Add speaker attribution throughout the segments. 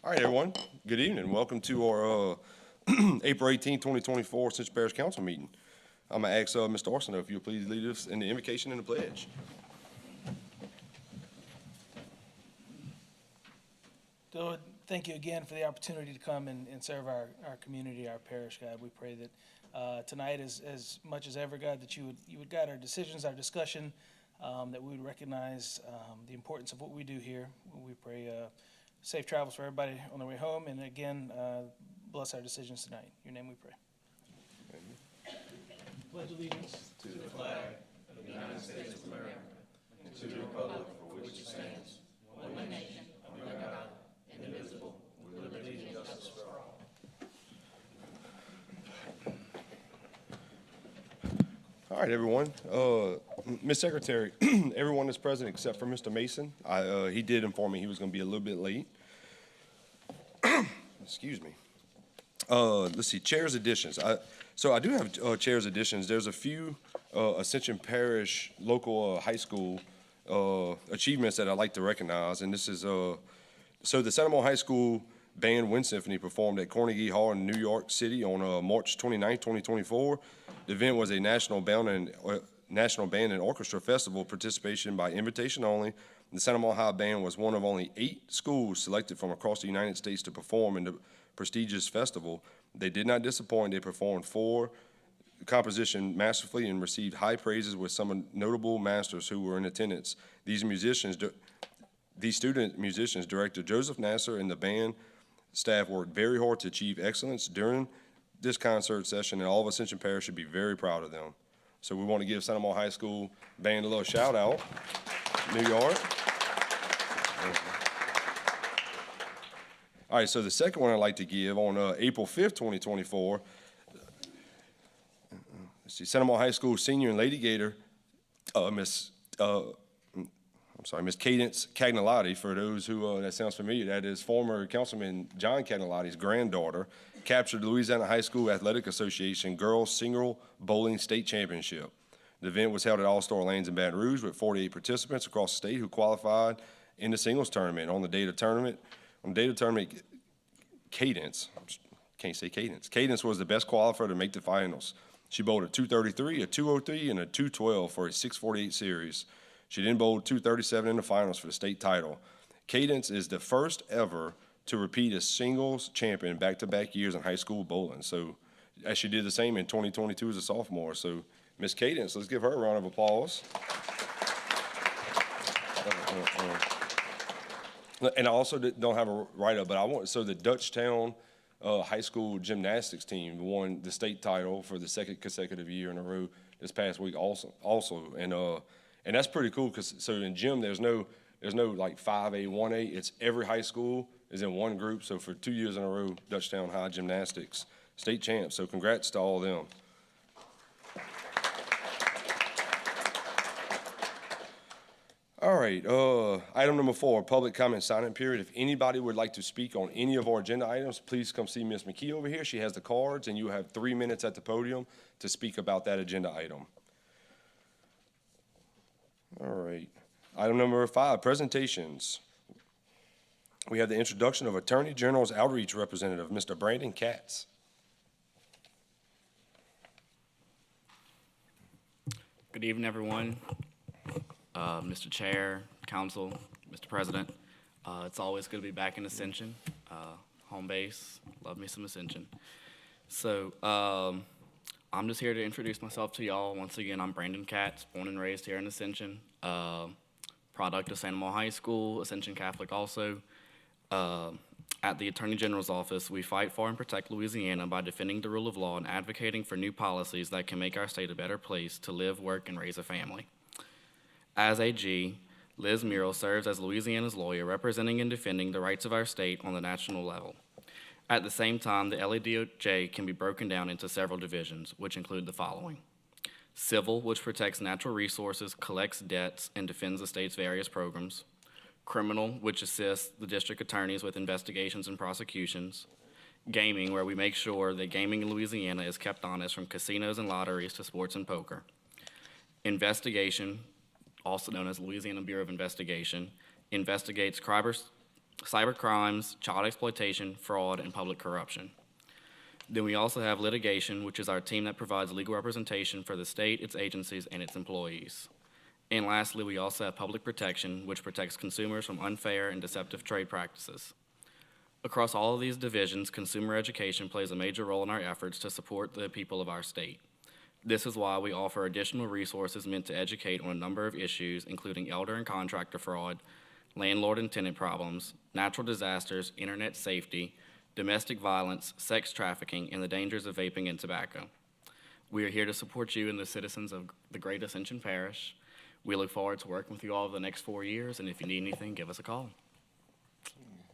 Speaker 1: All right, everyone. Good evening. Welcome to our April 18, 2024 Ascension Parish Council meeting. I'm going to ask Mr. Arsenault if you'll please lead us in the invocation and the pledge.
Speaker 2: Lord, thank you again for the opportunity to come and serve our community, our parish, God. We pray that tonight, as much as ever, God, that you would guide our decisions, our discussion, that we would recognize the importance of what we do here. We pray safe travels for everybody on their way home, and again, bless our decisions tonight. In your name we pray. Amen. Pledge allegiance
Speaker 3: to the flag of the United States of America and to the republic for which it stands, one nation, under God, indivisible, with liberty and justice for all.
Speaker 1: All right, everyone. Ms. Secretary, everyone is present except for Mr. Mason. He did inform me he was going to be a little bit late. Excuse me. Let's see, chairs additions. So I do have chairs additions. There's a few Ascension Parish local high school achievements that I'd like to recognize, and this is so the Santa Monica High School Band Wind Symphony performed at Carnegie Hall in New York City on March 29, 2024. The event was a national band and orchestra festival participation by invitation only. The Santa Monica High Band was one of only 8 schools selected from across the United States to perform in the prestigious festival. They did not disappoint. They performed 4 compositions masterfully and received high praises with some notable masters who were in attendance. These student musicians, Director Joseph Nasser and the band staff worked very hard to achieve excellence during this concert session, and all of Ascension Parish should be very proud of them. So we want to give Santa Monica High School band a little shout out. New York. All right, so the second one I'd like to give on April 5th, 2024, let's see, Santa Monica High School senior and lady gator, Miss Cadence Cagnalotti, for those who, that sounds familiar, that is former Councilman John Cagnalotti's granddaughter, captured the Louisiana High School Athletic Association Girls Single Bowling State Championship. The event was held at All-Star Lanes in Baton Rouge with 48 participants across the state who qualified in the singles tournament. On the day of tournament, Cadence was the best qualifier to make the finals. She bowled a 233, a 203, and a 212 for a 648 series. She then bowled 237 in the finals for the state title. Cadence is the first ever to repeat as singles champion back-to-back years in high school bowling. So, as she did the same in 2022 as a sophomore. So, Miss Cadence, let's give her a round of applause. And I also don't have a write-up, but so the Dutchtown high school gymnastics team won the state title for the second consecutive year in a row this past week also. And that's pretty cool because so in gym there's no like 5A, 1A. It's every high school is in one group. So for 2 years in a row, Dutchtown High Gymnastics state champs. So congrats to all of them. All right, item number 4, public comment silent period. If anybody would like to speak on any of our agenda items, please come see Ms. McKee over here. She has the cards, and you have 3 minutes at the podium to speak about that agenda item. All right, item number 5, presentations. We have the introduction of Attorney General's Outreach Representative, Mr. Brandon Katz.
Speaker 4: Good evening, everyone. Mr. Chair, Council, Mr. President, it's always good to be back in Ascension, home base. Love me some Ascension. So I'm just here to introduce myself to y'all. Once again, I'm Brandon Katz, born and raised here in Ascension, product of Santa Monica High School, Ascension Catholic also. At the Attorney General's office, we fight for and protect Louisiana by defending the rule of law and advocating for new policies that can make our state a better place to live, work, and raise a family. As AG, Liz Murrell serves as Louisiana's lawyer representing and defending the rights of our state on the national level. At the same time, the LADOJ can be broken down into several divisions, which include the following. Civil, which protects natural resources, collects debts, and defends the state's various programs. Criminal, which assists the district attorneys with investigations and prosecutions. Gaming, where we make sure that gaming in Louisiana is kept honest from casinos and lotteries to sports and poker. Investigation, also known as Louisiana Bureau of Investigation, investigates cyber crimes, child exploitation, fraud, and public corruption. Then we also have litigation, which is our team that provides legal representation for the state, its agencies, and its employees. And lastly, we also have public protection, which protects consumers from unfair and deceptive trade practices. Across all of these divisions, consumer education plays a major role in our efforts to support the people of our state. This is why we offer additional resources meant to educate on a number of issues, including elder and contractor fraud, landlord and tenant problems, natural disasters, internet safety, domestic violence, sex trafficking, and the dangers of vaping and tobacco. We are here to support you and the citizens of the great Ascension Parish. We look forward to working with you all over the next 4 years, and if you need anything, give us a call.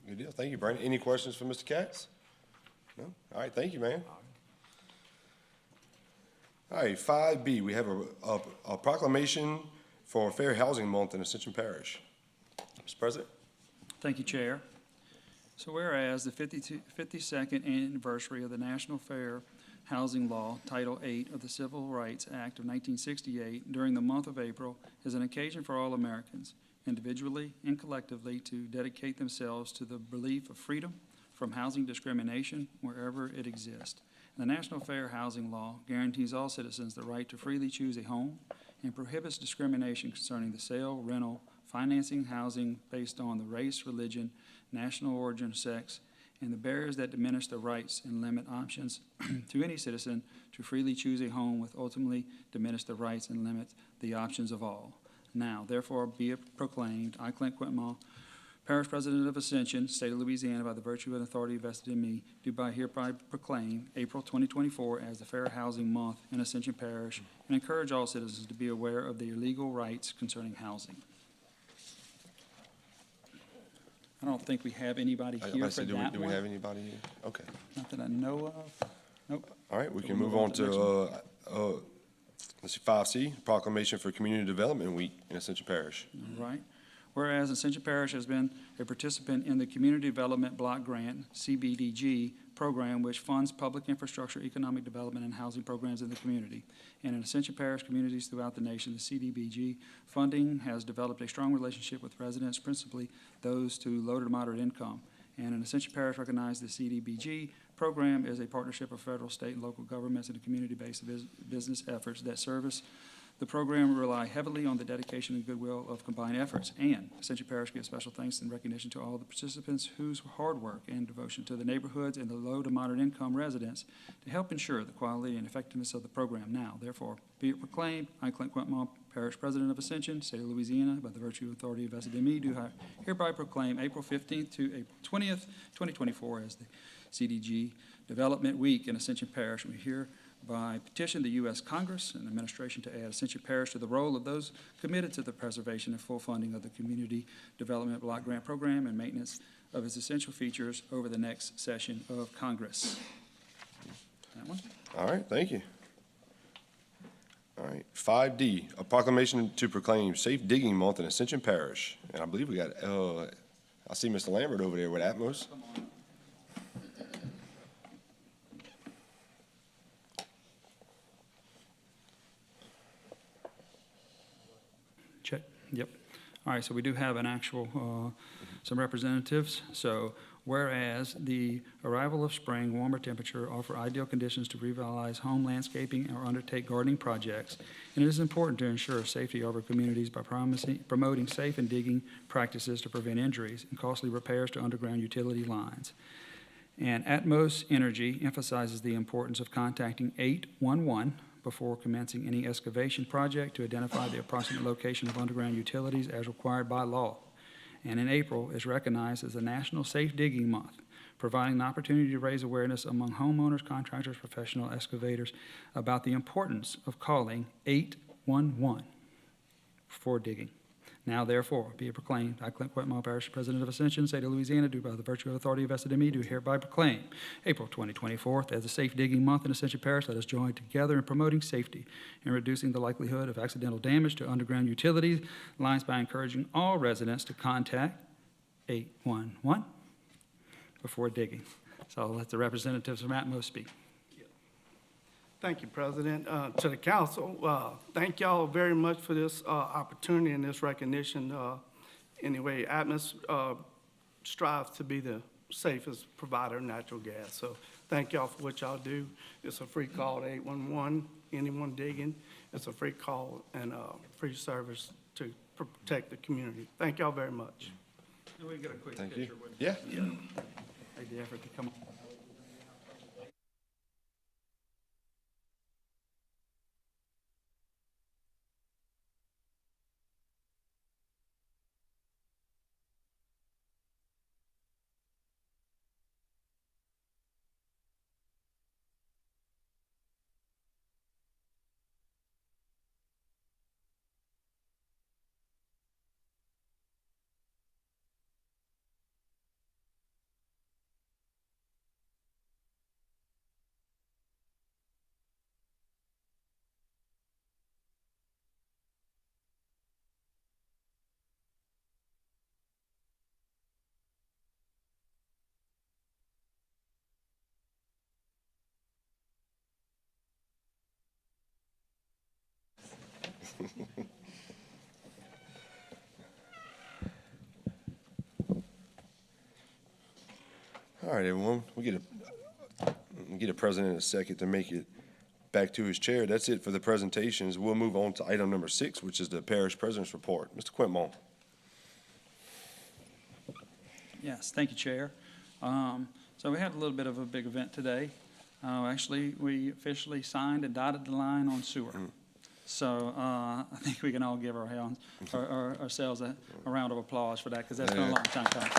Speaker 1: Good deal. Thank you, Brandon. Any questions for Mr. Katz? No? All right, thank you, man. All right, 5B, we have a proclamation for Fair Housing Month in Ascension Parish. Mr. President?
Speaker 5: Thank you, Chair. So whereas the 52nd anniversary of the National Fair Housing Law, Title VIII of the Civil Rights Act of 1968, during the month of April, is an occasion for all Americans, individually and collectively, to dedicate themselves to the belief of freedom from housing discrimination wherever it exists. The National Fair Housing Law guarantees all citizens the right to freely choose a home and prohibits discrimination concerning the sale, rental, financing, housing based on the race, religion, national origin, sex, and the barriers that diminish the rights and limit options to any citizen to freely choose a home with ultimately diminish the rights and limit the options of all. Now, therefore, be it proclaimed, I, Clint Quintmall, Parish President of Ascension, State of Louisiana, by the virtue and authority vested in me, do hereby proclaim April 2024 as the Fair Housing Month in Ascension Parish and encourage all citizens to be aware of their legal rights concerning housing. I don't think we have anybody here for that one.
Speaker 1: Do we have anybody here? Okay.
Speaker 5: Not that I know of. Nope.
Speaker 1: All right, we
Speaker 5: So
Speaker 1: can
Speaker 5: we'll
Speaker 1: move on
Speaker 5: the next one.
Speaker 1: to, let's see, 5C, Proclamation for Community Development Week in Ascension Parish.
Speaker 5: All right. Whereas Ascension Parish has been a participant in the Community Development Block Grant, CBDG, program which funds public infrastructure, economic development, and housing programs in the community. And in Ascension Parish communities throughout the nation, the CDBG funding has developed a strong relationship with residents, principally those to low to moderate income. And in Ascension Parish recognized the CDBG program is a partnership of federal, state, and local governments and community-based business efforts that service. The program rely heavily on the dedication and goodwill of combined efforts, and Ascension Parish gives special thanks and recognition to all the participants whose hard work and devotion to the neighborhoods and the low to moderate income residents to help ensure the quality and effectiveness of the program. Now, therefore, be it proclaimed, I, Clint Quintmall, Parish President of Ascension, State of Louisiana, by the virtue of authority vested in me, do hereby proclaim April 15th to April 20th, 2024 as the CDG Development Week in Ascension Parish. We hereby petition the U.S. Congress and administration to add Ascension Parish to the roll of those committed to the preservation and full funding of the Community Development Block Grant Program and maintenance of its essential features over the next session of Congress. That one?
Speaker 1: All right, thank you. All right, 5D, a proclamation to proclaim Safe Digging Month in Ascension Parish. And I believe we got, I see Mr. Lambert over there with Atmos.
Speaker 5: Check. Yep. All right, so we do have an actual, some representatives. So whereas the arrival of spring, warmer temperature offer ideal conditions to revitalize home landscaping or undertake gardening projects, and it is important to ensure safety over communities by promoting safe and digging practices to prevent injuries and costly repairs to underground utility lines. And Atmos Energy emphasizes the importance of contacting 811 before commencing any excavation project to identify the approximate location of underground utilities as required by law. And in April is recognized as the National Safe Digging Month, providing an opportunity to raise awareness among homeowners, contractors, professional excavators about the importance of calling 811 for digging. Now, therefore, be it proclaimed, I, Clint Quintmall, Parish President of Ascension, State of Louisiana, do by the virtue of authority vested in me, do hereby proclaim April 2024 as the Safe Digging Month in Ascension Parish. Let us join together in promoting safety and reducing the likelihood of accidental damage to underground utility lines by encouraging all residents to contact 811 before digging. So I'll let the representatives from Atmos speak.
Speaker 3: Thank you, President. To the council, thank y'all very much for this opportunity and this recognition. Anyway, Atmos strives to be the safest provider of natural gas. So thank y'all for what y'all do. It's a free call to 811, anyone digging. It's a free call and free service to protect the community. Thank y'all very much.
Speaker 5: And we get a quick
Speaker 1: Thank you.
Speaker 5: picture with
Speaker 1: Yeah.
Speaker 5: Made the effort to come on.
Speaker 1: All right, everyone, we get a president in a second to make it back to his chair. That's it for the presentations. We'll move on to item number 6, which is the parish president's report. Mr. Quintmont.
Speaker 5: Yes, thank you, Chair. So we had a little bit of a big event today. Actually, we officially signed and dotted the line on sewer. So I think we can all give ourselves a round of applause for that, because that's been a long time coming.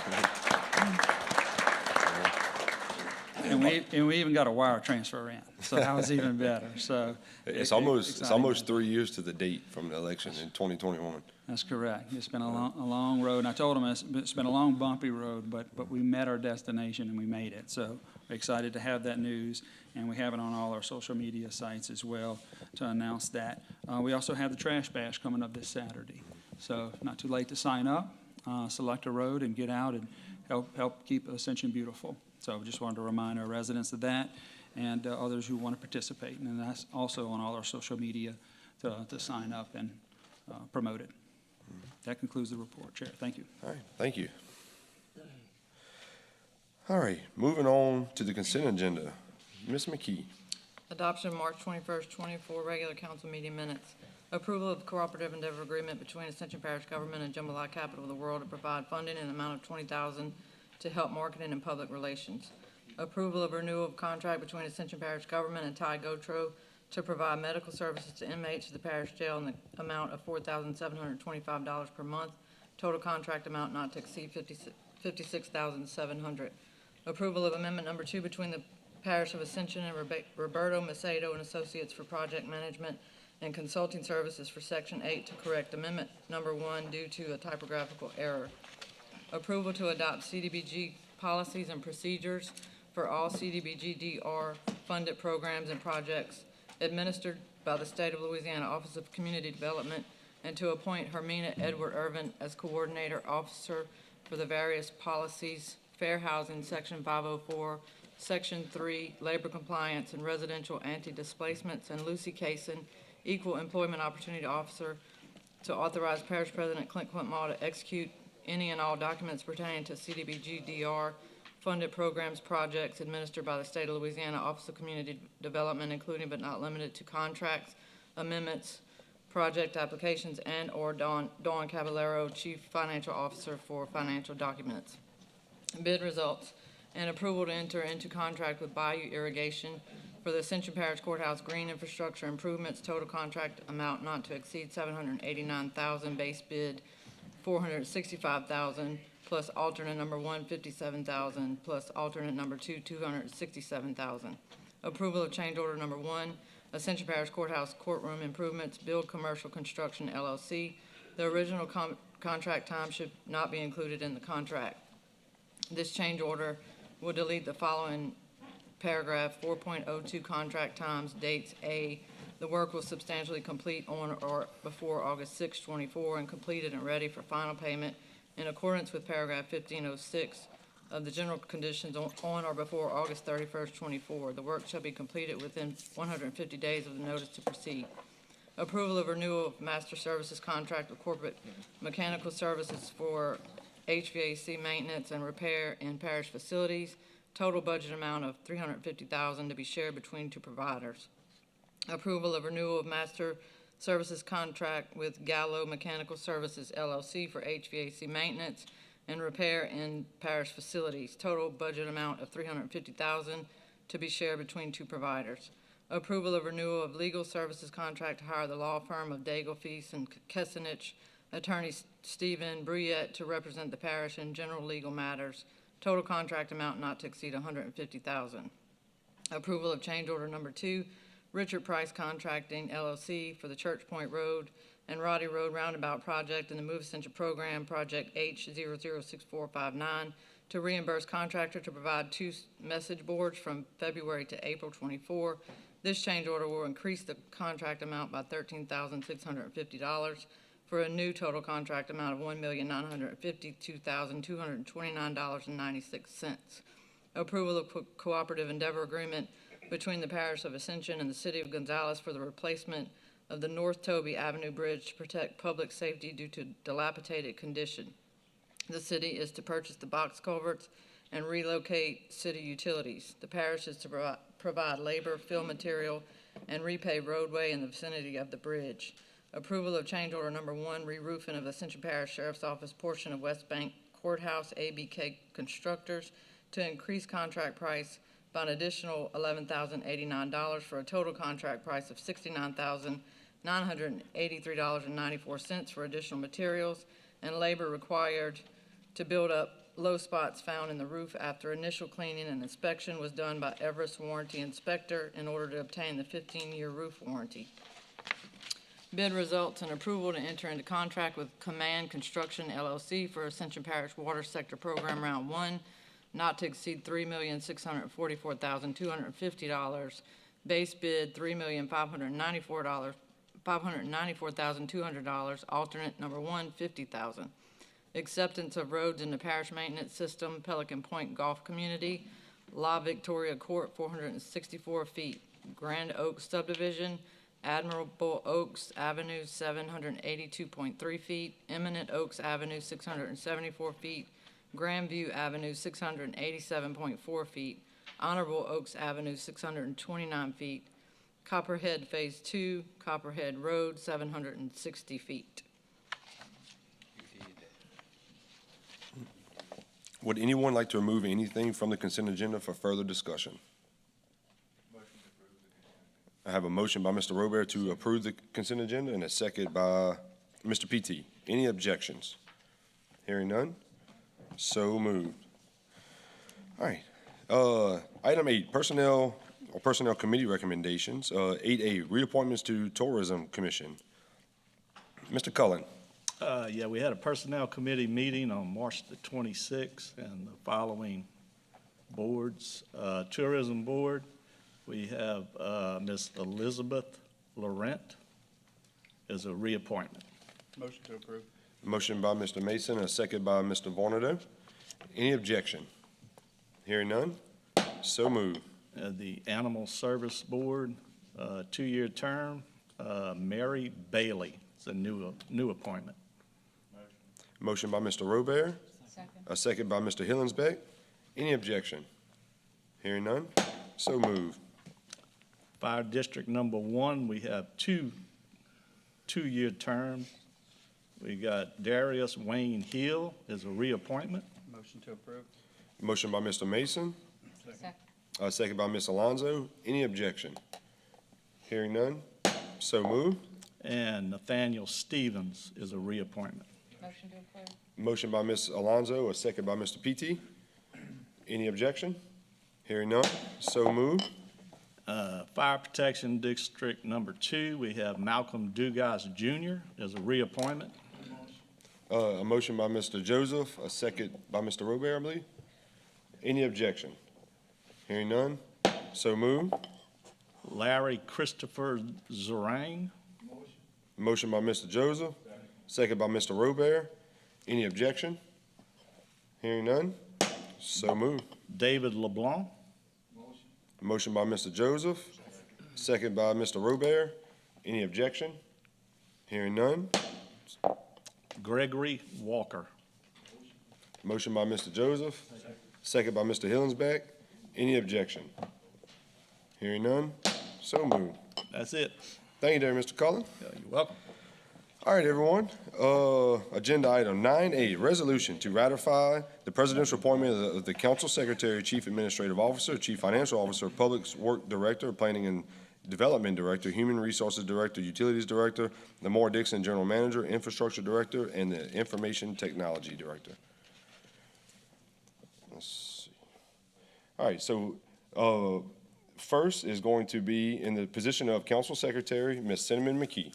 Speaker 5: And we even got a wire transfer in, so that was even better. So
Speaker 1: It's
Speaker 5: exciting
Speaker 1: almost
Speaker 5: day.
Speaker 1: 3 years to the date from the election in 2021.
Speaker 5: That's correct. It's been a long road, and I told them it's been a long, bumpy road, but we met our destination and we made it. So we're excited to have that news, and we have it on all our social media sites as well to announce that. We also have the Trash Bash coming up this Saturday, so not too late to sign up, select a road, and get out and help keep Ascension beautiful. So just wanted to remind our residents of that and others who want to participate, and that's also on all our social media to sign up and promote it. That concludes the report, Chair. Thank you.
Speaker 1: All right, thank you. All right, moving on to the consent agenda. Ms. McKee.
Speaker 6: Adoption of March 21st, 24 regular council meeting minutes. Approval of the cooperative endeavor agreement between Ascension Parish government and Jambalaya Capital of the World to provide funding in an amount of $20,000 to help marketing and public relations. Approval of renewal of contract between Ascension Parish government and Ty Gotro to provide medical services to inmates of the parish jail in the amount of $4,725 per month. Total contract amount not to exceed $56,700. Approval of amendment number 2 between the Parish of Ascension and Roberto Macedo and Associates for project management and consulting services for Section 8 to correct amendment number 1 due to a typographical error. Approval to adopt CDBG policies and procedures for all CDBG-DR funded programs and projects administered by the State of Louisiana Office of Community Development, and to appoint Hermina Edward Irvin as Coordinator Officer for the various policies: Fair Housing, Section 504, Section 3, Labor Compliance and Residential Anti-Displacements, and Lucy Cason, Equal Employment Opportunity Officer, to authorize Parish President Clint Quintmall to execute any and all documents pertaining to CDBG-DR funded programs, projects administered by the State of Louisiana Office of Community Development, including but not limited to contracts, amendments, project applications, and/or Dawn Caballero, Chief Financial Officer, for financial documents. Bid results and approval to enter into contract with Bayou Irrigation for the Ascension Parish Courthouse green infrastructure improvements. Total contract amount not to exceed $789,000. Base bid $465,000, plus alternate number 1, $57,000, plus alternate number 2, $267,000. Approval of change order number 1, Ascension Parish Courthouse courtroom improvements, Build Commercial Construction LLC. The original contract time should not be included in the contract. This change order will delete the following paragraph: 4.02 contract times, dates A. The work was substantially complete on or before August 6, 24, and completed and ready for final payment in accordance with paragraph 1506 of the general conditions on or before August 31st, 24. The work shall be completed within 150 days of the notice to proceed. Approval of renewal of master services contract with corporate mechanical services for HVAC maintenance and repair in parish facilities. Total budget amount of $350,000 to be shared between two providers. Approval of renewal of master services contract with Gallo Mechanical Services LLC for HVAC maintenance and repair in parish facilities. Total budget amount of $350,000 to be shared between two providers. Approval of renewal of legal services contract to hire the law firm of Daigle, Feast, and Kessenich, attorney Stephen Bruyette to represent the parish in general legal matters. Total contract amount not to exceed $150,000. Approval of change order number 2, Richard Price Contracting LLC for the Church Point Road and Roddy Road Roundabout Project in the Move Ascension Program, Project H006459, to reimburse contractor to provide 2 message boards from February to April 24. This change order will increase the contract amount by $13,650 for a new total contract amount of $1,952,229.96. Approval of cooperative endeavor agreement between the Parish of Ascension and the City of Gonzales for the replacement of the North Toby Avenue Bridge to protect public safety due to dilapidated condition. The city is to purchase the box culverts and relocate city utilities. The parish is to provide labor, fill material, and repave roadway in the vicinity of the bridge. Approval of change order number 1, re-roofing of Ascension Parish Sheriff's Office portion of West Bank Courthouse, ABK Constructors, to increase contract price by an additional $11,089 for a total contract price of $69,983.94 for additional materials and labor required to build up low spots found in the roof after initial cleaning and inspection was done by Everest Warranty Inspector in order to obtain the 15-year roof warranty. Bid results in approval to enter into contract with Command Construction LLC for Ascension Parish Water Sector Program Round 1, not to exceed $3,644,250. Base bid $594,200. Alternate number 1, $50,000. Acceptance of roads in the parish maintenance system, Pelican Point Golf Community, La Victoria Court, 464 feet. Grand Oaks Subdivision, Admirable Oaks Avenue, 782.3 feet. Eminent Oaks Avenue, 674 feet. Grandview Avenue, 687.4 feet. Honorable Oaks Avenue, 629 feet. Copperhead Phase 2, Copperhead Road, 760 feet.
Speaker 1: Would anyone like to remove anything from the consent agenda for further discussion? I have a motion by Mr. Robert to approve the consent agenda and a second by Mr. PT. Any objections? Hearing none, so moved. All right. Item 8, Personnel Committee recommendations. 8A, reappointments to Tourism Commission. Mr. Cullen.
Speaker 7: Yeah, we had a Personnel Committee meeting on March the 26th, and the following boards. Tourism Board, we have Ms. Elizabeth Laurent as a reappointment.
Speaker 3: Motion to approve.
Speaker 1: Motion by Mr. Mason, a second by Mr. Vornado. Any objection? Hearing none, so moved.
Speaker 7: The Animal Service Board, 2-year term, Mary Bailey. It's a new appointment.
Speaker 1: Motion by Mr. Robert,
Speaker 6: Second.
Speaker 1: a second by Mr. Hillensbeck. Any objection? Hearing none, so moved.
Speaker 7: Fire District Number 1, we have two-year terms. We got Darius Wayne Hill as a reappointment.
Speaker 3: Motion to approve.
Speaker 1: Motion by Mr. Mason,
Speaker 6: Second.
Speaker 1: a second by Ms. Alonso. Any objection? Hearing none, so moved.
Speaker 7: And Nathaniel Stevens is a reappointment.
Speaker 6: Motion to approve.
Speaker 1: Motion by Ms. Alonso, a second by Mr. PT. Any objection? Hearing none, so moved.
Speaker 7: Fire Protection District Number 2, we have Malcolm Dugas Jr. as a reappointment.
Speaker 1: A motion by Mr. Joseph, a second by Mr. Robert, I believe. Any objection? Hearing none, so moved.
Speaker 7: Larry Christopher Zorang.
Speaker 1: Motion by Mr. Joseph, second by Mr. Robert. Any objection? Hearing none, so moved.
Speaker 7: David LeBlanc.
Speaker 1: Motion by Mr. Joseph, second by Mr. Robert. Any objection? Hearing none,
Speaker 7: Gregory Walker.
Speaker 1: Motion by Mr. Joseph, second by Mr. Hillensback. Any objection? Hearing none, so moved.
Speaker 7: That's it.
Speaker 1: Thank you there, Mr. Cullen.
Speaker 7: You're welcome.
Speaker 1: All right, everyone. Agenda item 9A, resolution to ratify the presidential appointment of the council secretary, chief administrative officer, chief financial officer, public work director, planning and development director, human resources director, utilities director, Lamar Dixon general manager, infrastructure director, and the information technology director. Let's see. All right, so first is going to be in the position of council secretary, Ms. Cinnamon McKee.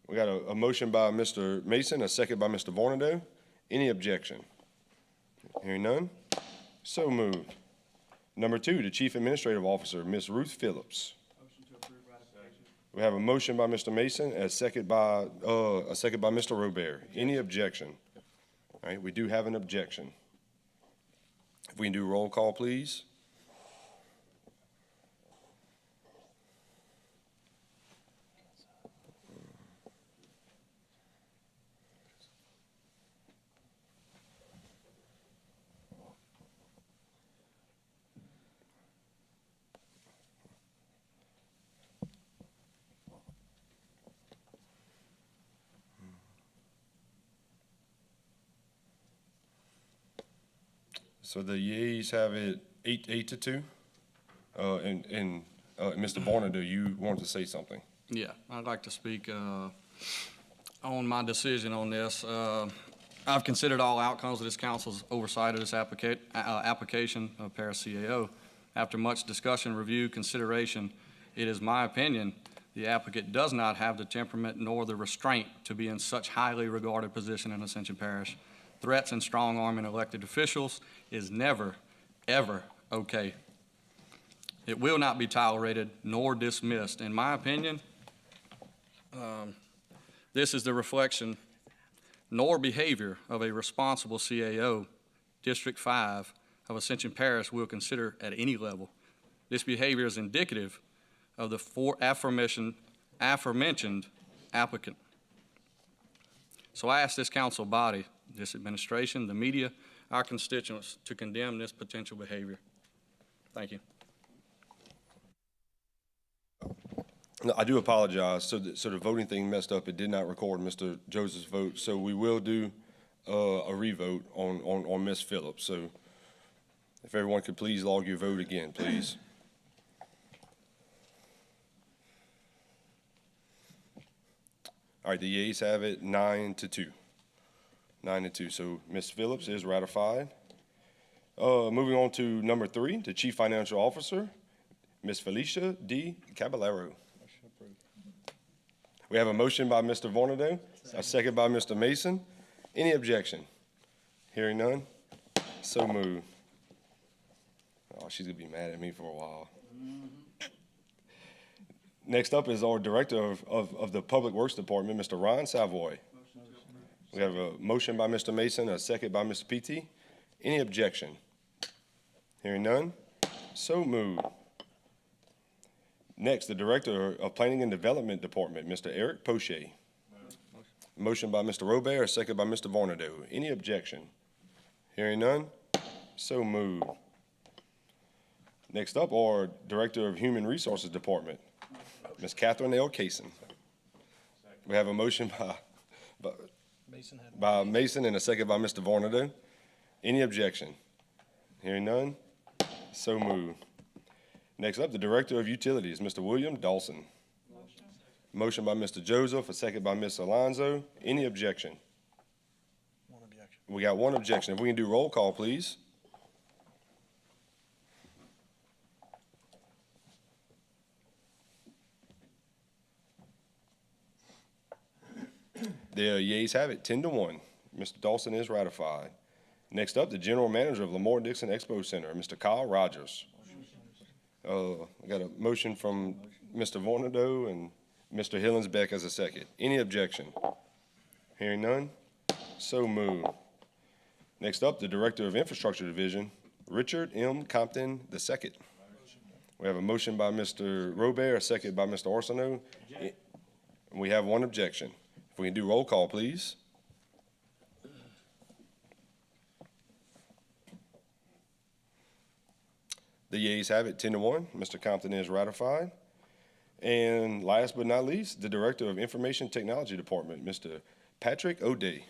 Speaker 1: We got a motion by Mr. Mason, a second by Mr. Vornado. Any objection? Hearing none, so moved. Number 2, the Chief Administrative Officer, Ms. Ruth Phillips.
Speaker 5: Motion to approve ratification.
Speaker 1: We have a motion by Mr. Mason, a second by Mr. Robert. Any objection? All right, we do have an objection. If we can do roll call, please. So the yeas have it 8-2. And Mr. Vornado, you wanted to say something?
Speaker 8: Yeah, I'd like to speak on my decision on this. I've considered all outcomes of this council's oversight of this application of Parish CAO. After much discussion, review, consideration, it is my opinion the applicant does not have the temperament nor the restraint to be in such highly regarded position in Ascension Parish. Threats and strong-arming elected officials is never, ever okay. It will not be tolerated nor dismissed. In my opinion, this is the reflection nor behavior of a responsible CAO. District 5 of Ascension Parish will consider at any level. This behavior is indicative of the aforementioned applicant. So I ask this council body, this administration, the media, our constituents to condemn this potential behavior. Thank you.
Speaker 1: No, I do apologize. So the voting thing messed up. It did not record Mr. Joseph's vote. So we will do a revote on Ms. Phillips. So if everyone could please log your vote again, please. All right, the yeas have it 9-2. 9-2. So Ms. Phillips is ratified. Moving on to number 3, the Chief Financial Officer, Ms. Felicia D. Caballero. We have a motion by Mr. Vornado, a second by Mr. Mason. Any objection? Hearing none, so moved. Oh, she's gonna be mad at me for a while. Next up is our Director of the Public Works Department, Mr. Ron Savoy. We have a motion by Mr. Mason, a second by Mr. P.T. Any objection? Hearing none, so moved. Next, the Director of Planning and Development Department, Mr. Eric Poche. Motion by Mr. Robert, a second by Mr. Vornado. Any objection? Hearing none, so moved. Next up, our Director of Human Resources Department, Ms. Catherine L. Kaysen. We have a motion by Mason and a second by Mr. Vornado. Any objection? Hearing none, so moved. Next up, the Director of Utilities, Mr. William Dawson. Motion by Mr. Joseph, a second by Ms. Alonzo. Any objection? One objection. We got one objection. If we can do roll call, please. The yeas have it, 10-1. Mr. Dawson is ratified. Next up, the General Manager of Lamar Dixon Expo Center, Mr. Kyle Rogers. I got a motion from Mr. Vornado and Mr. Hillensbeck as a second. Any objection? Hearing none, so moved. Next up, the Director of Infrastructure Division, Richard M. Compton II. We have a motion by Mr. Robert, a second by Mr. Arsenault. We have one objection. If we can do roll call, please. The yeas have it, 10-1. Mr. Compton is ratified. And last but not least, the Director of Information Technology Department, Mr. Patrick O'Day.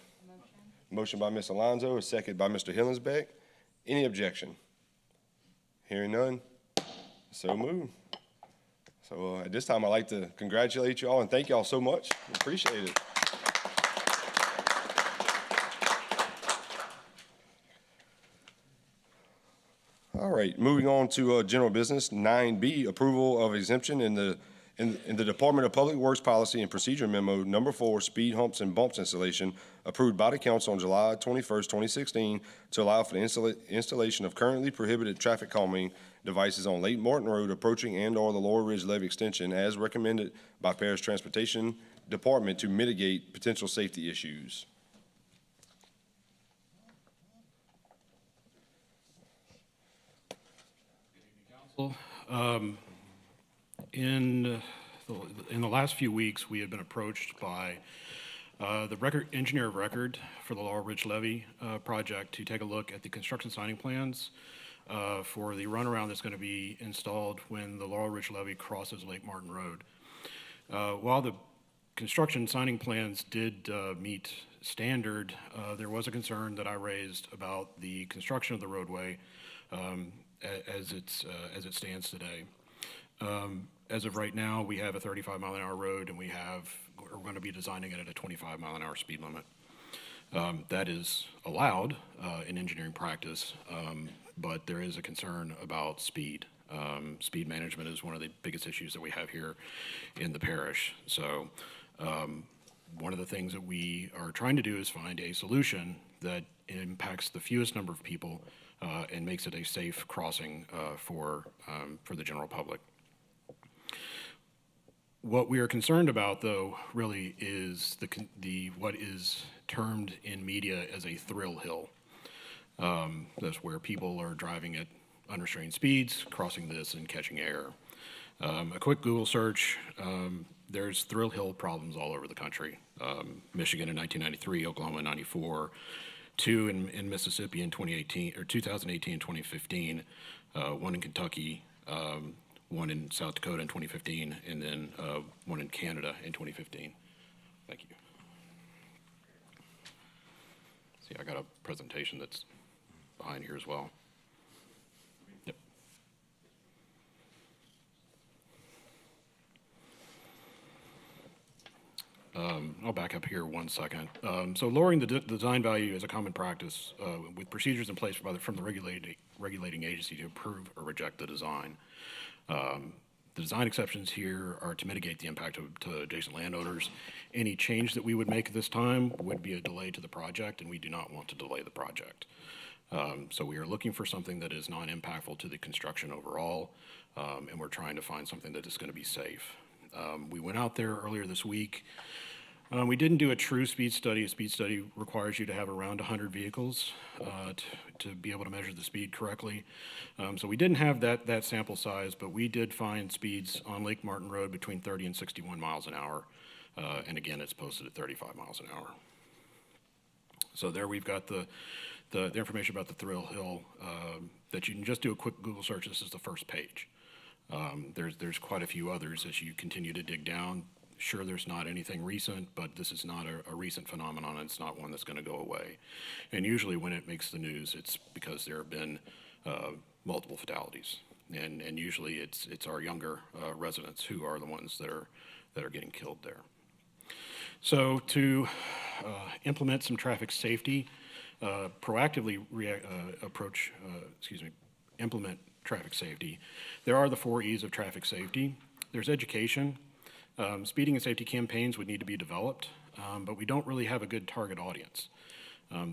Speaker 1: Motion by Ms. Alonso, a second by Mr. Hillensbeck. Any objection? Hearing none, so moved. So at this time, I'd like to congratulate you all and thank you all so much. Appreciate it. All right, moving on to general business, 9B, approval of exemption in the Department of Public Works Policy and Procedure Memo Number 4, speed humps and bumps installation, approved by the council on July 21st, 2016, to allow for the installation of currently prohibited traffic calming devices on Lake Martin Road approaching and/or the Lower Ridge Levee extension, as recommended by Parish Transportation Department to mitigate potential safety issues.
Speaker 9: In the last few weeks, we have been approached by the engineer of record for the Laurel Ridge Levee project to take a look at the construction signing plans for the runaround that's going to be installed when the Laurel Ridge Levee crosses Lake Martin Road. While the construction signing plans did meet standard, there was a concern that I raised about the construction of the roadway as it stands today. As of right now, we have a 35-mile-an-hour road, and we're going to be designing it at a 25-mile-an-hour speed limit. That is allowed in engineering practice, but there is a concern about speed. Speed management is one of the biggest issues that we have here in the parish. So one of the things that we are trying to do is find a solution that impacts the fewest number of people and makes it a safe crossing for the general public. What we are concerned about, though, really is what is termed in media as a thrill hill. That's where people are driving at unrestrained speeds, crossing this and catching air. A quick Google search, there's thrill hill problems all over the country. Michigan in 1993, Oklahoma in 94, 2 in Mississippi in 2018 or 2018 and 2015, 1 in Kentucky, 1 in South Dakota in 2015, and then 1 in Canada in 2015. Thank you. See, I got a presentation that's behind here as well. Yep. I'll back up here 1 second. So lowering the design value is a common practice with procedures in place from the regulating agency to approve or reject the design. The design exceptions here are to mitigate the impact to adjacent landowners. Any change that we would make at this time would be a delay to the project, and we do not want to delay the project. So we are looking for something that is non-impactful to the construction overall, and we're trying to find something that is going to be safe. We went out there earlier this week. We didn't do a true speed study. A speed study requires you to have around 100 vehicles to be able to measure the speed correctly. So we didn't have that sample size, but we did find speeds on Lake Martin Road between 30 and 61 miles an hour. And again, it's posted at 35 miles an hour. So there we've got the information about the thrill hill that you can just do a quick Google search. This is the first page. There's quite a few others as you continue to dig down. Sure, there's not anything recent, but this is not a recent phenomenon. It's not one that's going to go away. And usually when it makes the news, it's because there have been multiple fatalities. And usually it's our younger residents who are the ones that are getting killed there. So to implement some traffic safety, proactively implement traffic safety, there are the 4 E's of traffic safety. There's education. Speeding and safety campaigns would need to be developed, but we don't really have a good target audience.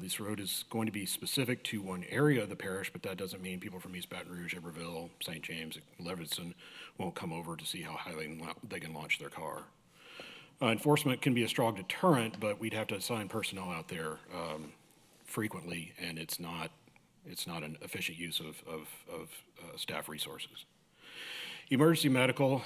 Speaker 9: This road is going to be specific to one area of the parish, but that doesn't mean people from East Baton Rouge, Iberville, St. James, Leviston won't come over to see how high they can launch their car. Enforcement can be a strong deterrent, but we'd have to assign personnel out there frequently, and it's not an efficient use of staff resources. Emergency medical,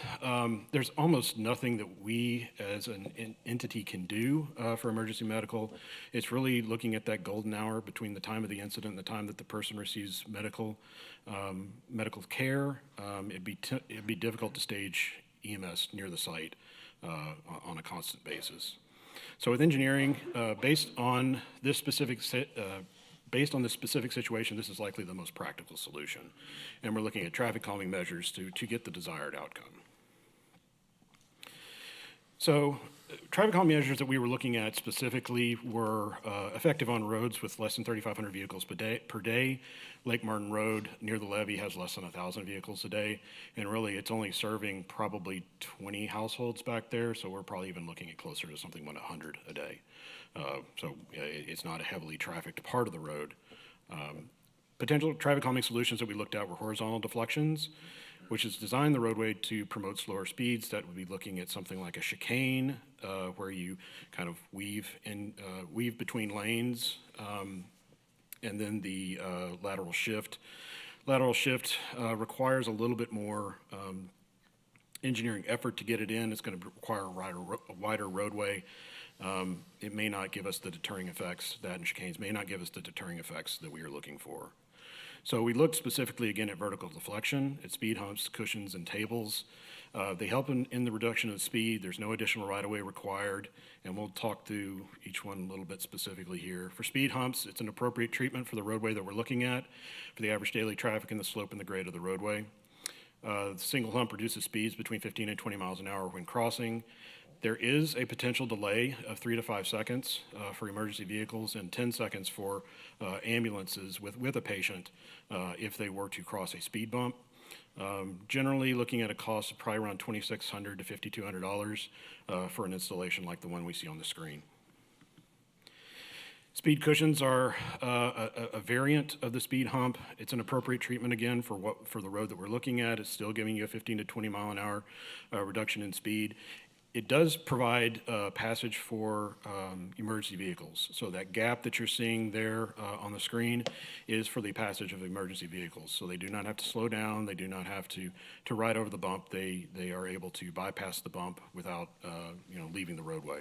Speaker 9: there's almost nothing that we as an entity can do for emergency medical. It's really looking at that golden hour between the time of the incident and the time that the person receives medical care. It'd be difficult to stage EMS near the site on a constant basis. So with engineering, based on this specific situation, this is likely the most practical solution. And we're looking at traffic calming measures to get the desired outcome. So traffic calming measures that we were looking at specifically were effective on roads with less than 3,500 vehicles per day. Lake Martin Road near the levee has less than 1,000 vehicles a day. And really, it's only serving probably 20 households back there. So we're probably even looking at closer to something like 100 a day. So it's not a heavily trafficked part of the road. Potential traffic calming solutions that we looked at were horizontal deflections, which is designed the roadway to promote slower speeds. That would be looking at something like a chicane, where you kind of weave between lanes, and then the lateral shift. Lateral shift requires a little bit more engineering effort to get it in. It's going to require a wider roadway. It may not give us the deterring effects, that and chicanes may not give us the deterring effects that we are looking for. So we looked specifically again at vertical deflection, at speed humps, cushions, and tables. They help in the reduction of speed. There's no additional right-of-way required, and we'll talk through each one a little bit specifically here. For speed humps, it's an appropriate treatment for the roadway that we're looking at, for the average daily traffic and the slope and the grade of the roadway. The single hump reduces speeds between 15 and 20 miles an hour when crossing. There is a potential delay of 3 to 5 seconds for emergency vehicles and 10 seconds for ambulances with a patient if they were to cross a speed bump. Generally looking at a cost of probably around $2,600 to $5,200 for an installation like the one we see on the screen. Speed cushions are a variant of the speed hump. It's an appropriate treatment again for the road that we're looking at. It's still giving you a 15 to 20 mile an hour reduction in speed. It does provide passage for emergency vehicles. So that gap that you're seeing there on the screen is for the passage of emergency vehicles. So they do not have to slow down. They do not have to ride over the bump. They are able to bypass the bump without leaving the roadway.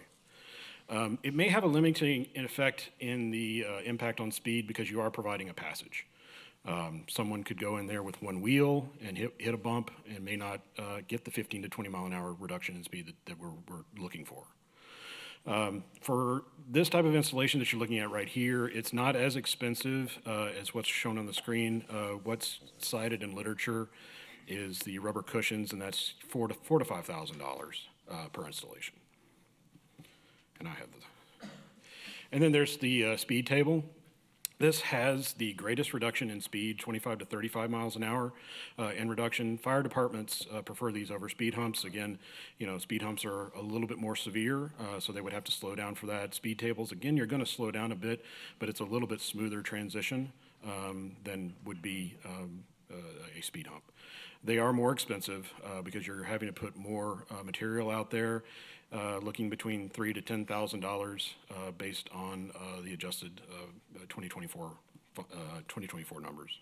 Speaker 9: It may have a limiting effect in the impact on speed because you are providing a passage. Someone could go in there with one wheel and hit a bump and may not get the 15 to 20 mile an hour reduction in speed that we're looking for. For this type of installation that you're looking at right here, it's not as expensive as what's shown on the screen. What's cited in literature is the rubber cushions, and that's $4,000 to $5,000 per installation. And I have and then there's the speed table. This has the greatest reduction in speed, 25 to 35 miles an hour in reduction. Fire departments prefer these over speed humps. Again, speed humps are a little bit more severe, so they would have to slow down for that. Speed tables, again, you're going to slow down a bit, but it's a little bit smoother transition than would be a speed hump. They are more expensive because you're having to put more material out there, looking between $3,000 to $10,000 based on the adjusted 2024 numbers.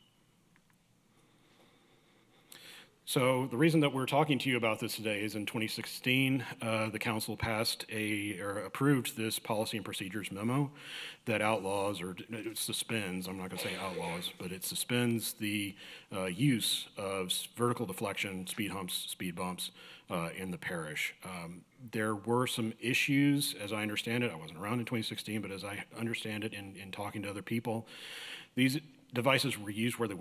Speaker 9: So the reason that we're talking to you about this today is in 2016, the council passed or approved this policy and procedures memo that outlaws or it suspends, I'm not going to say outlaws, but it suspends the use of vertical deflection, speed humps, speed bumps in the parish. There were some issues, as I understand it. I wasn't around in 2016, but as I understand it in talking to other people, these devices were used where they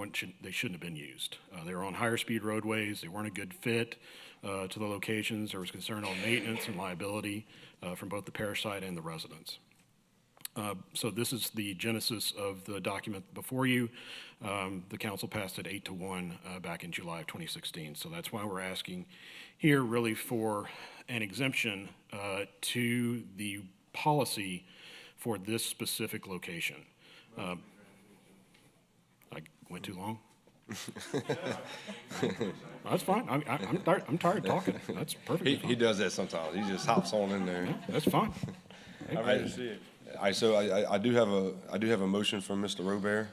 Speaker 9: shouldn't have been used. They were on higher speed roadways. They weren't a good fit to the locations. There was concern on maintenance and liability from both the parish side and the residents. So this is the genesis of the document before you. The council passed it 8-1 back in July of 2016. So that's why we're asking here really for an exemption to the policy for this specific location. I went too long? That's fine. I'm tired of talking. That's perfectly fine.
Speaker 1: He does that sometimes. He just hops on in there.
Speaker 5: Yeah, that's fine.
Speaker 1: I'm ready to see it. All right, so I do have a motion from Mr. Robert.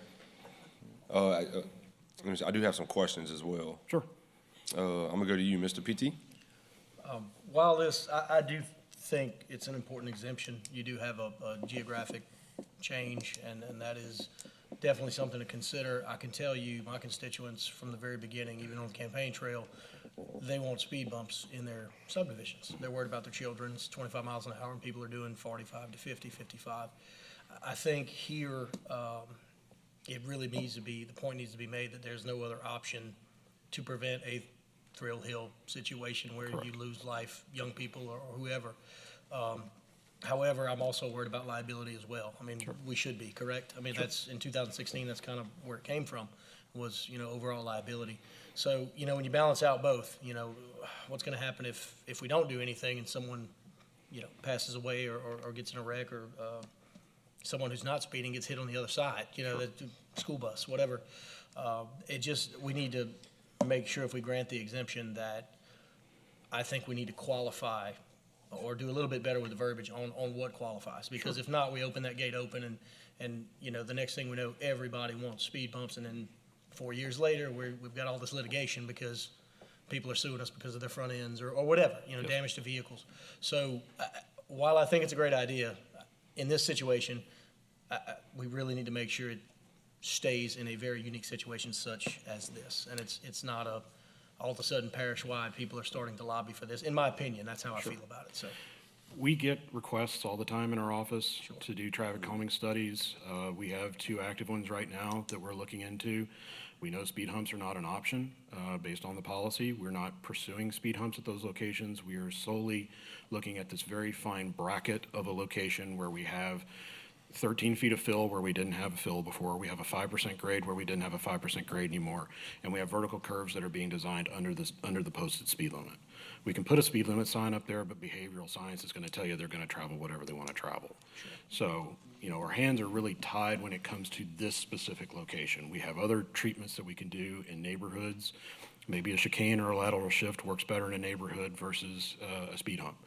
Speaker 1: I do have some questions as well.
Speaker 5: Sure.
Speaker 1: I'm gonna go to you, Mr. PT.
Speaker 10: While this, I do think it's an important exemption. You do have a geographic change, and that is definitely something to consider. I can tell you, my constituents from the very beginning, even on the campaign trail, they want speed bumps in their subdivisions. They're worried about their children. It's 25 miles an hour, and people are doing 45 to 50, 55. I think here, it really needs to be, the point needs to be made that there's no other option to prevent a Thrill Hill situation where you lose life, young people or whoever. However, I'm also worried about liability as well. I mean, we should be, correct? I mean, that's, in 2016, that's kind of where it came from, was, overall liability. So, when you balance out both, what's going to happen if we don't do anything and someone, passes away or gets in a wreck, or someone who's not speeding gets hit on the other side, the school bus, whatever. We need to make sure, if we grant the exemption, that I think we need to qualify or do a little bit better with the verbiage on what qualifies. Because if not, we open that gate open and the next thing we know, everybody wants speed bumps, and then 4 years later, we've got all this litigation because people are suing us because of their front ends or whatever, damage to vehicles. So while I think it's a great idea, in this situation, we really need to make sure it stays in a very unique situation such as this. And it's not all of a sudden parish-wide, people are starting to lobby for this. In my opinion, that's how I feel about it, so.
Speaker 9: We get requests all the time in our office to do traffic calming studies. We have 2 active ones right now that we're looking into. We know speed humps are not an option based on the policy. We're not pursuing speed humps at those locations. We are solely looking at this very fine bracket of a location where we have 13 feet of fill where we didn't have a fill before. We have a 5% grade where we didn't have a 5% grade anymore. And we have vertical curves that are being designed under the posted speed limit. We can put a speed limit sign up there, but behavioral science is going to tell you they're going to travel whatever they want to travel. So, our hands are really tied when it comes to this specific location. We have other treatments that we can do in neighborhoods. Maybe a chicane or a lateral shift works better in a neighborhood versus a speed hump.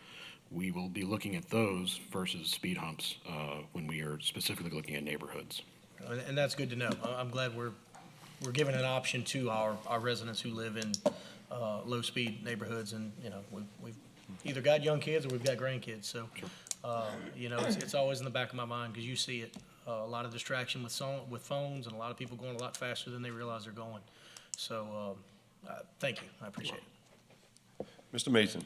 Speaker 9: We will be looking at those versus speed humps when we are specifically looking at neighborhoods.
Speaker 10: And that's good to know. I'm glad we're giving an option to our residents who live in low-speed neighborhoods, and, we've either got young kids or we've got grandkids, so, it's always in the back of my mind, because you see it, a lot of distraction with phones, and a lot of people going a lot faster than they realize they're going. So, thank you, I appreciate it.
Speaker 1: Mr. Mason.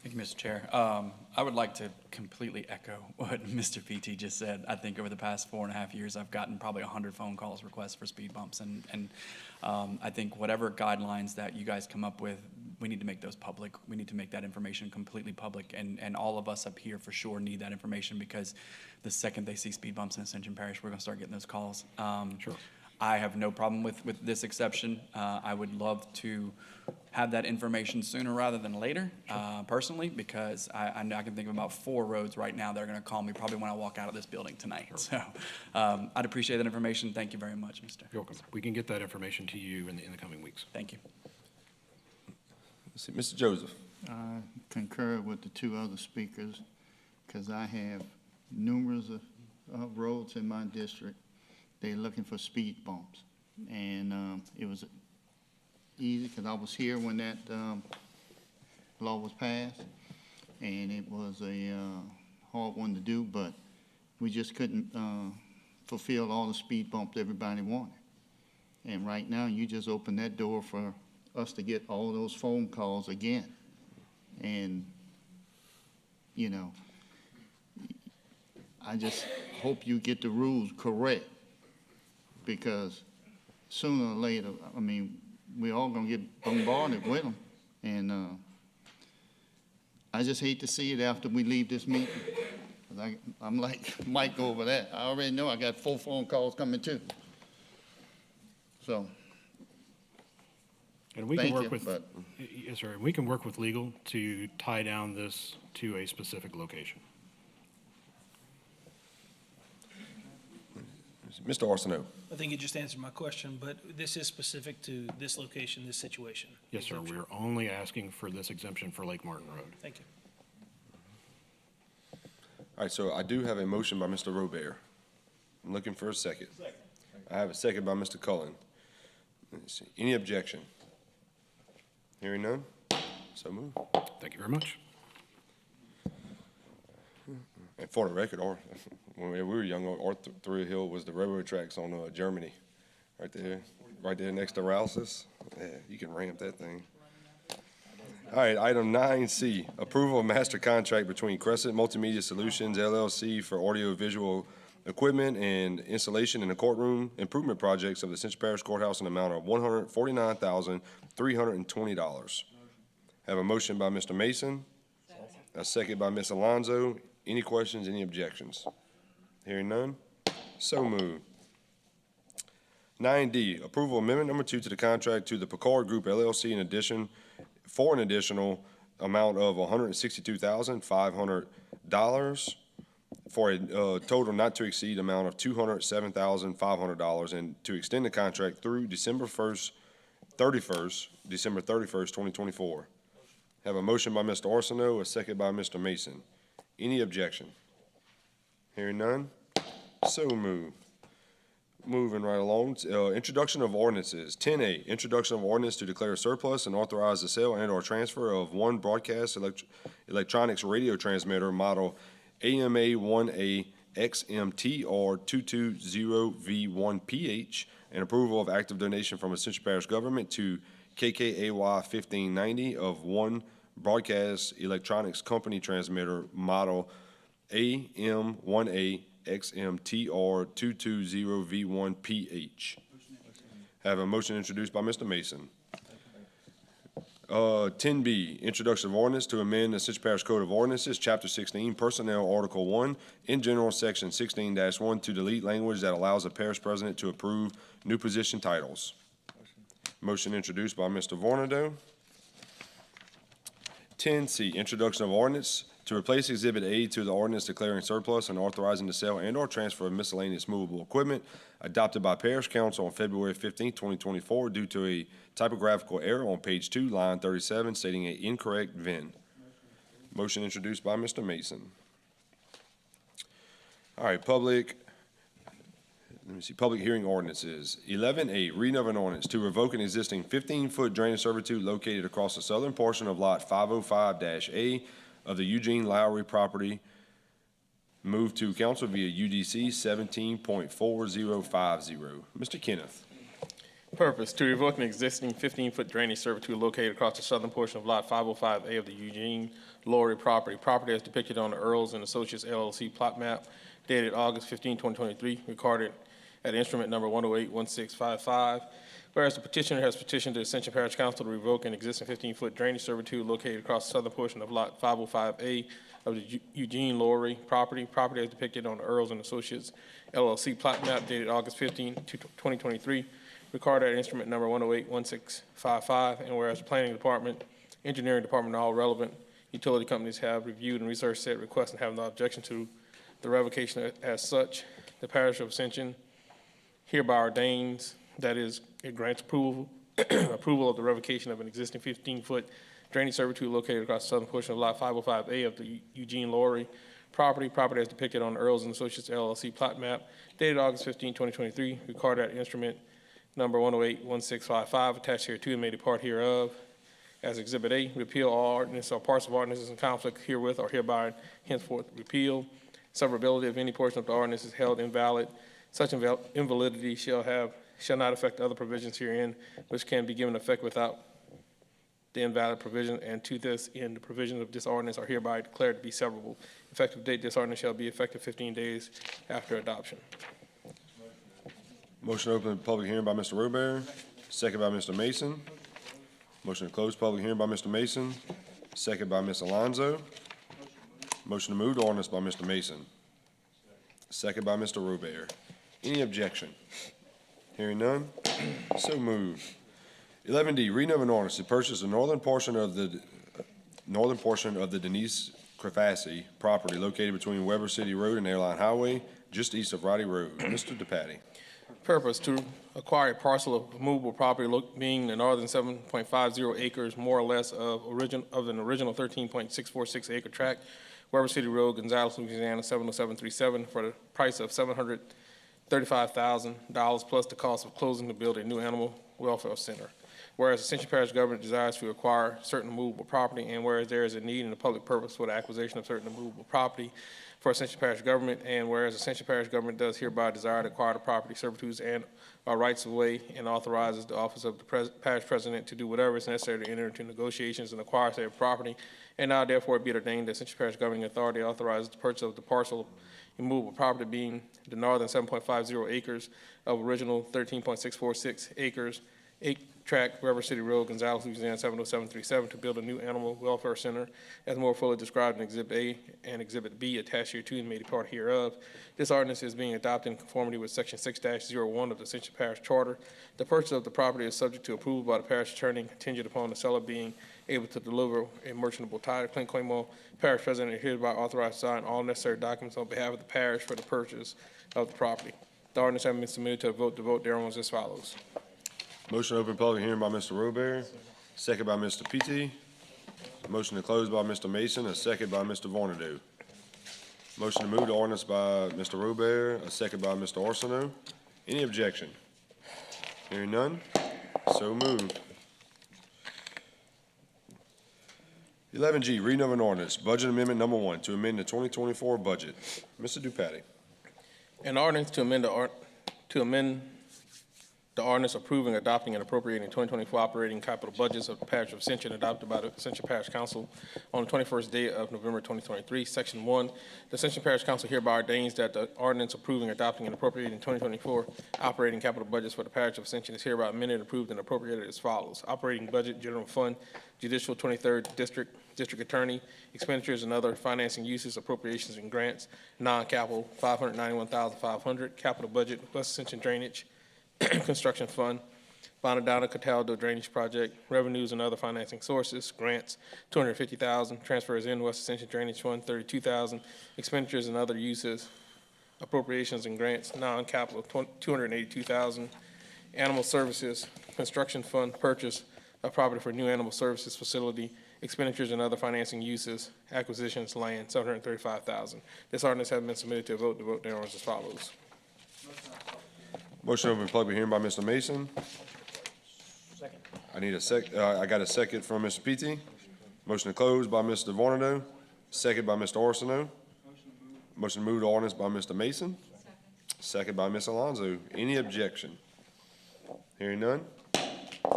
Speaker 11: Thank you, Mr. Chair. I would like to completely echo what Mr. PT just said. I think over the past 4.5 years, I've gotten probably 100 phone calls, requests for speed bumps, and I think whatever guidelines that you guys come up with, we need to make those public. We need to make that information completely public, and all of us up here for sure need that information, because the second they see speed bumps in Ascension Parish, we're going to start getting those calls. Sure. I have no problem with this exception. I would love to have that information sooner rather than later, personally, because I can think of about 4 roads right now that are going to call me probably when I walk out of this building tonight. Sure. So I'd appreciate that information. Thank you very much, Mr.
Speaker 9: You're welcome. We can get that information to you in the coming weeks.
Speaker 11: Thank you.
Speaker 1: Let's see, Mr. Joseph.
Speaker 12: I concur with the 2 other speakers, because I have numerous of roads in my district. They're looking for speed bumps, and it was easy because I was here when that law was passed, and it was a hard one to do, but we just couldn't fulfill all the speed bumps everybody wanted. And right now, you just open that door for us to get all those phone calls again. And, I just hope you get the rules correct, because sooner or later, I mean, we all gonna get bombarded with them. And I just hate to see it after we leave this meeting. 'Cause I'm like Mike over that. I already know I got 4 phone calls coming too. So,
Speaker 9: And we can
Speaker 12: thank
Speaker 9: work
Speaker 12: you,
Speaker 9: with,
Speaker 12: but
Speaker 9: yes, sir, we can work with legal to tie down this to a specific location.
Speaker 1: Mr. Arsenault.
Speaker 2: I think you just answered my question, but this is specific to this location, this situation.
Speaker 9: Yes, sir, we're only asking for this exemption for Lake Martin Road.
Speaker 2: Thank you.
Speaker 1: All right, so I do have a motion by Mr. Robert. I'm looking for a second. I have a second by Mr. Cullen. Let's see. Any objection? Hearing none, so moved.
Speaker 9: Thank you very much.
Speaker 1: And for the record, when we were young, Arthur Hill was the railroad tracks on Germany, right there next to Rouse's. Yeah, you can ramp that thing. All right, item 9C, approval of master contract between Crescent Multimedia Solutions LLC for audio-visual equipment and installation in the courtroom improvement projects of the Ascension Parish Courthouse in the amount of $149,320. Have a motion by Mr. Mason, a second by Ms. Alonso. Any questions, any objections? Hearing none, so moved. 9D, approval amendment number 2 to the contract to the Picard Group LLC for an additional amount of $162,500 for a total not to exceed amount of $207,500 and to extend the contract through December 31st, 2024. Have a motion by Mr. Arsenault, a second by Mr. Mason. Any objection? Hearing none, so moved. Moving right along, introduction of ordinances. 10A, introduction of ordinance to declare surplus and authorize the sale and/or transfer of one broadcast electronics radio transmitter model AMA-1A XMTR 220V1PH and approval of active donation from Ascension Parish government to KKAY 1590 of one broadcast electronics company transmitter model AM-1A XMTR 220V1PH. Have a motion introduced by Mr. Mason. 10B, introduction of ordinance to amend the Ascension Parish Code of Ordinances, Chapter 16, Personnel, Article 1, in general, Section 16-1, to delete language that allows the parish president to approve new position titles. Motion introduced by Mr. Vornado. 10C, introduction of ordinance to replace Exhibit A to the ordinance declaring surplus and authorizing the sale and/or transfer of miscellaneous movable equipment adopted by Parish Council on February 15, 2024, due to a typographical error on page 2, line 37, stating an incorrect VIN. Motion introduced by Mr. Mason. All right, public hearing ordinances. 11A, reading of an ordinance to revoke an existing 15-foot drainage servitude located across the southern portion of Lot 505-A of the Eugene Lowry property, moved to council via UDC 17.4050. Mr. Kenneth.
Speaker 13: Purpose, to revoke an existing 15-foot drainage servitude located across the southern portion of Lot 505A of the Eugene Lowry property. Property as depicted on the Earls and Associates LLC plot map dated August 15, 2023, recorded at instrument number 1081655. Whereas the petitioner has petitioned the Ascension Parish Council to revoke an existing 15-foot drainage servitude located across the southern portion of Lot 505A of the Eugene Lowry property. Property as depicted on the Earls and Associates LLC plot map dated August 15, 2023, recorded at instrument number 1081655. And whereas the Planning Department, Engineering Department, and all relevant utility companies have reviewed and researched said request and have no objection to the revocation as such, the Parish of Ascension hereby ordains, that is, it grants approval of the revocation of an existing 15-foot drainage servitude located across the southern portion of Lot 505A of the Eugene Lowry property. Property as depicted on the Earls and Associates LLC plot map dated August 15, 2023, recorded at instrument number 1081655, attached here to and made a part hereof. As Exhibit A, repeal all ordinances or parts of ordinances in conflict herewith or hereby henceforth repeal. Severability of any portion of the ordinance is held invalid. Such invalidity shall not affect other provisions herein, which can be given effect without the invalid provision, and to this end, the provisions of this ordinance are hereby declared to be severable. Effective date, this ordinance shall be effective 15 days after adoption.
Speaker 1: Motion to open public hearing by Mr. Robert, second by Mr. Mason. Motion to close public hearing by Mr. Mason, second by Ms. Alonso. Motion to move to ordinance by Mr. Mason, second by Mr. Robert. Any objection? Hearing none, so moved. 11D, reading of an ordinance to purchase the northern portion of the Denise Crafassi property located between Weber City Road and Airline Highway, just east of Roddy Road. Mr. DePatie.
Speaker 13: Purpose, to acquire a parcel of movable property being the northern 7.50 acres, more or less, of an original 13.646 acre tract, Weber City Road, Gonzales, Louisiana, 70737, for the price of $735,000 plus the cost of closing to build a new animal welfare center. Whereas Ascension Parish government desires to acquire certain movable property, and whereas there is a need and a public purpose for the acquisition of certain movable property for Ascension Parish government, and whereas Ascension Parish government does hereby desire to acquire the property, servitudes, and rights of way, and authorizes the office of the parish president to do whatever is necessary to enter into negotiations and acquire said property, and now therefore be it ordained that Ascension Parish governing authority authorizes the purchase of the parcel immovable property being the northern 7.50 acres of original 13.646 acres, tract, River City Road, Gonzales, Louisiana 70737, to build a new animal welfare center as more fully described in Exhibit A and Exhibit B attached here to and made a part hereof. This ordinance is being adopted in conformity with Section 6-01 of the Ascension Parish Charter. The purchase of the property is subject to approval by the parish attorney, contingent upon the seller being able to deliver a merchantable title. Clint Claymore, parish president, is hereby authorized to sign all necessary documents on behalf of the parish for the purchase of the property. The ordinance having been submitted to a vote, the vote thereon was as follows.
Speaker 1: Motion to open public hearing by Mr. Robert, second by Mr. Petey. Motion to close by Mr. Mason, a second by Mr. Vornado. Motion to move the ordinance by Mr. Robert, a second by Mr. Arsenault. Any objection? Hearing none, so moved. 11G, reading of an ordinance, budget amendment number 1, to amend the 2024 budget. Mr. Dupatti.
Speaker 13: An ordinance to amend the ordinance approving, adopting, and appropriating 2024 operating capital budgets of the Parish of Ascension adopted by the Ascension Parish Council on the 21st day of November 2023. Section 1, the Ascension Parish Council hereby ordains that the ordinance approving, adopting, and appropriating 2024 operating capital budgets for the Parish of Ascension is hereby amended, approved, and appropriated as follows. Operating budget, general fund, judicial 23rd district, district attorney, expenditures and other financing uses, appropriations and grants, non-capital, $591,500, capital budget, West Ascension drainage, construction fund, Bonadonna Cataldo drainage project, revenues and other financing sources, grants, $250,000, transfers in West Ascension drainage fund, $32,000, expenditures and other uses, appropriations and grants, non-capital, $282,000, animal services, construction fund, purchase of property for new animal services facility, expenditures and other financing uses, acquisitions, land, $735,000. This ordinance has been submitted to a vote. The vote thereon is as follows.
Speaker 1: Motion to open public hearing by Mr. Mason.
Speaker 10: Second.
Speaker 1: I need I got a second from Mr. Petey. Motion to close by Mr. Vornado, second by Mr. Arsenault. Motion to move the ordinance by Mr. Mason, second by Ms. Alonso. Any objection? Hearing none,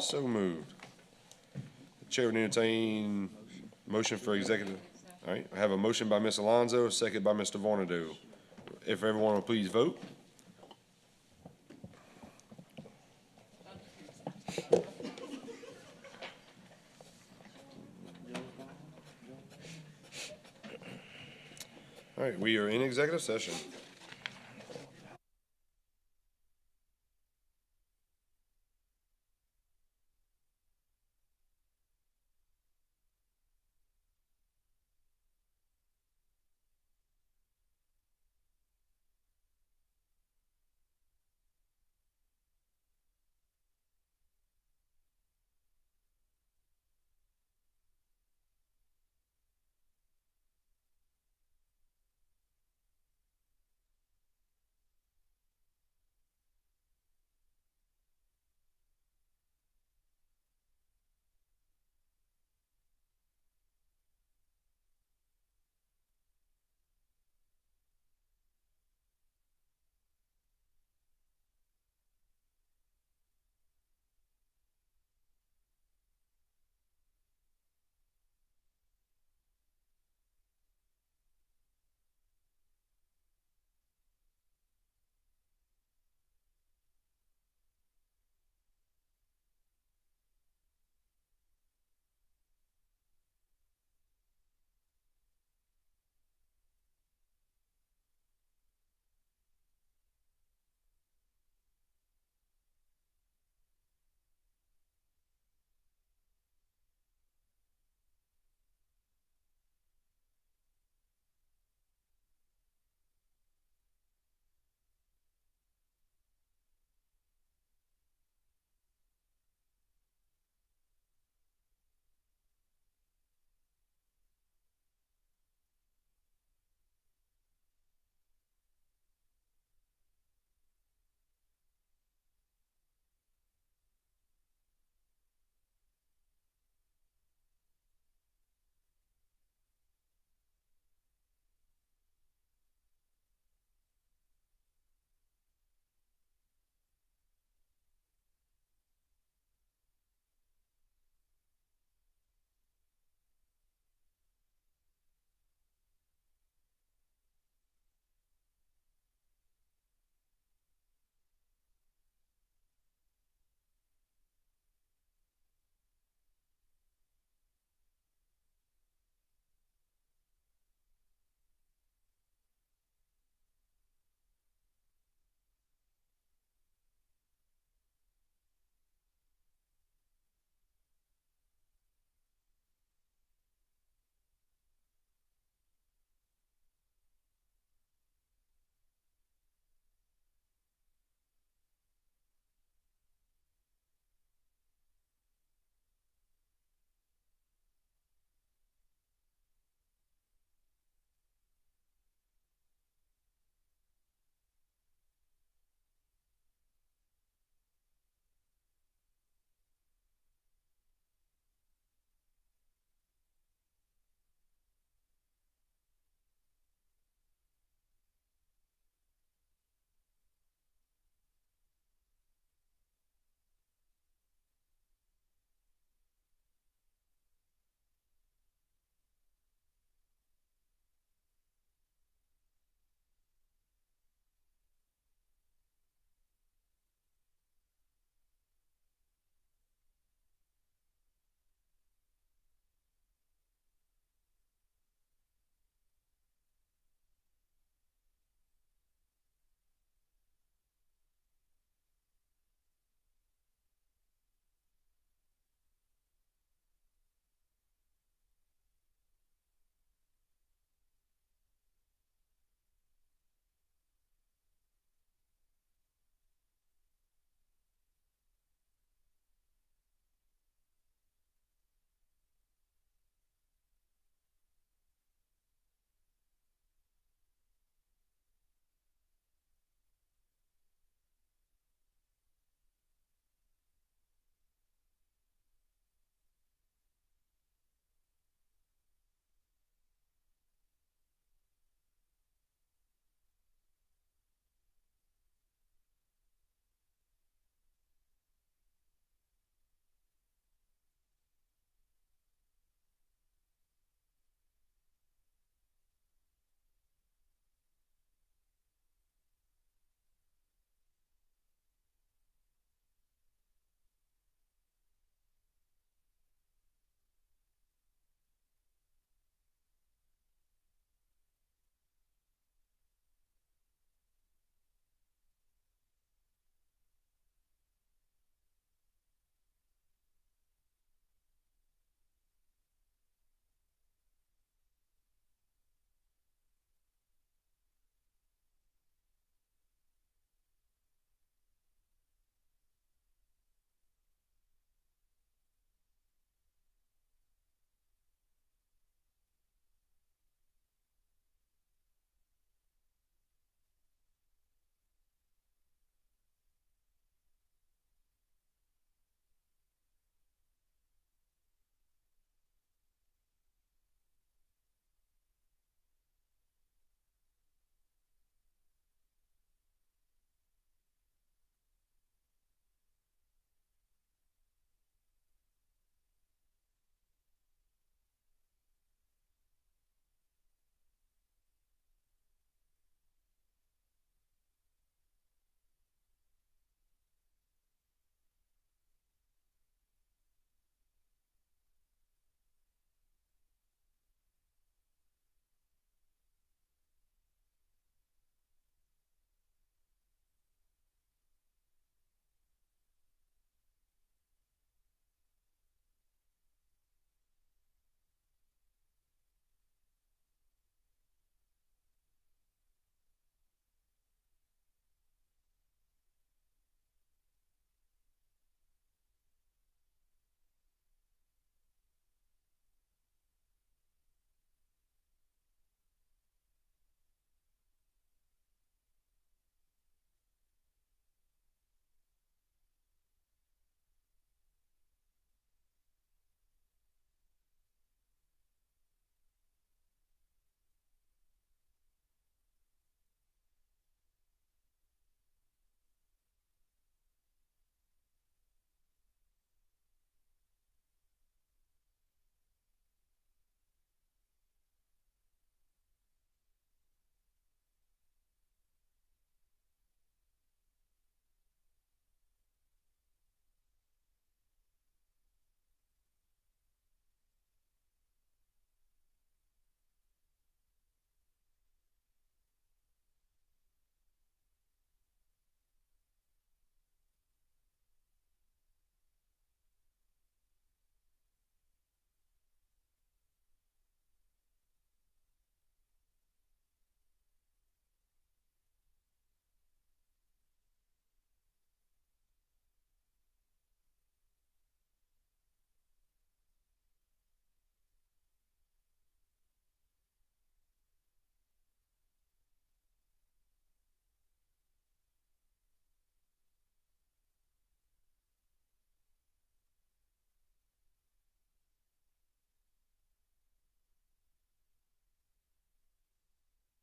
Speaker 1: so moved. The chair would entertain motion for executive. All right, I have a motion by Ms. Alonso, second by Mr. Vornado. If everyone will please vote. All right, we are in executive session.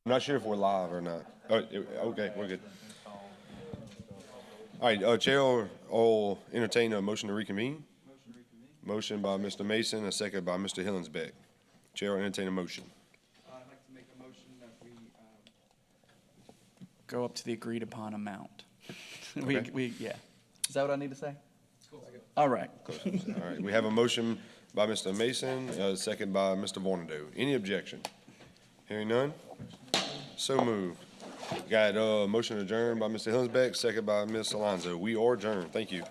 Speaker 1: I'm not sure if we're live or not. Okay, we're good. All right, Chair will entertain a motion to reconvene. Motion by Mr. Mason, a second by Mr. Hillensbeck. Chair will entertain a motion.
Speaker 11: I'd like to make a motion that we go up to the agreed upon amount.
Speaker 1: Okay.
Speaker 11: Yeah. Is that what I need to say? All right.
Speaker 1: All right, we have a motion by Mr. Mason, a second by Mr. Vornado. Any objection? Hearing none? So moved. Got a motion adjourned by Mr. Hillensbeck, second by Ms. Alonso. We are adjourned. Thank you.